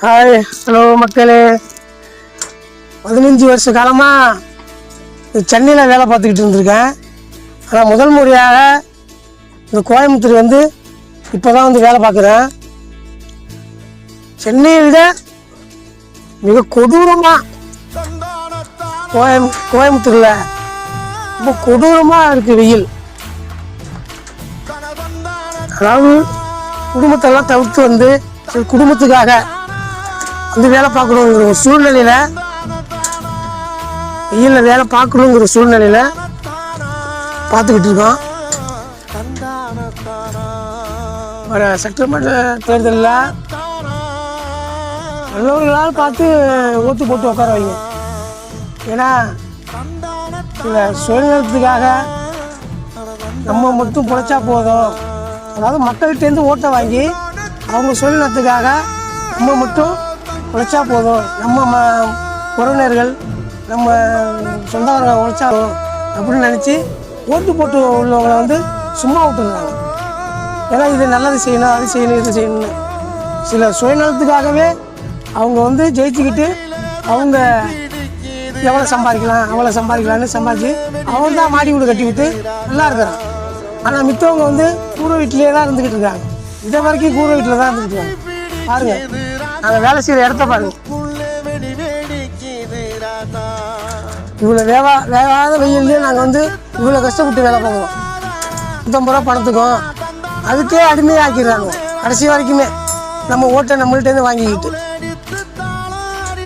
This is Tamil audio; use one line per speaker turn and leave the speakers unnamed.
ஹாய் ஹலோ மக்களே. 15 வருஷ காலமாக சென்னையில் வேலை பார்த்துக்கிட்டு இருந்திருக்கேன். ஆனால் முதல் முறையாக இந்த கோயம்புத்தூர் வந்து இப்போ தான் வந்து வேலை பார்க்குறேன். சென்னையை விட மிக கொடூரமாக கோயம்புத்தூரில் ரொம்ப கொடூரமாக இருக்குது வெயில். அதாவது குடும்பத்தெல்லாம் தவிர்த்து வந்து குடும்பத்துக்காக வந்து வேலை பார்க்கணுங்கிற ஒரு சூழ்நிலையில், வெயிலில் வேலை பார்க்கணுங்கிற சூழ்நிலையில் பார்த்துக்கிட்டு இருக்கோம். வர சட்டமன்ற தேர்தலில் நல்லவர்களால் பார்த்து ஓட்டு போட்டு உட்கார வைங்க. ஏன்னா சில சுயநலத்துக்காக நம்ம மட்டும் பிழைச்சா போதும், அதாவது மக்கள்கிட்டேருந்து ஓட்டை வாங்கி அவங்க சுயநலத்துக்காக நம்ம மட்டும் உழைச்சா போதும், நம்ம உறவினர்கள் நம்ம சொந்தக்காரங்க உழைச்சாலும் அப்படின்னு நினச்சி ஓட்டு போட்டு உள்ளவங்களை வந்து சும்மா விட்டுருந்தாங்க. ஏன்னா இது நல்லது செய்யணும், அது செய்யணும், இது செய்யணும்னு சில சுயநலத்துக்காகவே அவங்க வந்து ஜெயிச்சுக்கிட்டு அவங்க எவ்வளோ சம்பாதிக்கலாம் அவ்வளோ சம்பாதிக்கலான்னு சம்பாதிச்சு அவங்க தான் மாடி வீடு கட்டி விட்டு நல்லா இருக்கிறாங்க. ஆனால் மித்தவங்க வந்து கூரை வீட்டிலே தான் இருந்துக்கிட்டு இருக்காங்க. இதை வரைக்கும் கூரை வீட்டில் தான் இருந்துக்கிட்டு இருக்காங்க. பாருங்கள், நாங்கள் வேலை செய்கிற இடத்த பாருங்கள். இவ்வளோ வேகாத வெயிலே நாங்கள் வந்து இவ்வளோ கஷ்டப்பட்டு வேலை பார்க்குறோம். 50 ரூபா பணத்துக்கும் அதுக்கே அடிமையாக்கிடுறாங்க. கடைசி வரைக்குமே நம்ம ஓட்டை நம்மள்கிட்டேருந்து வாங்கிக்கிட்டு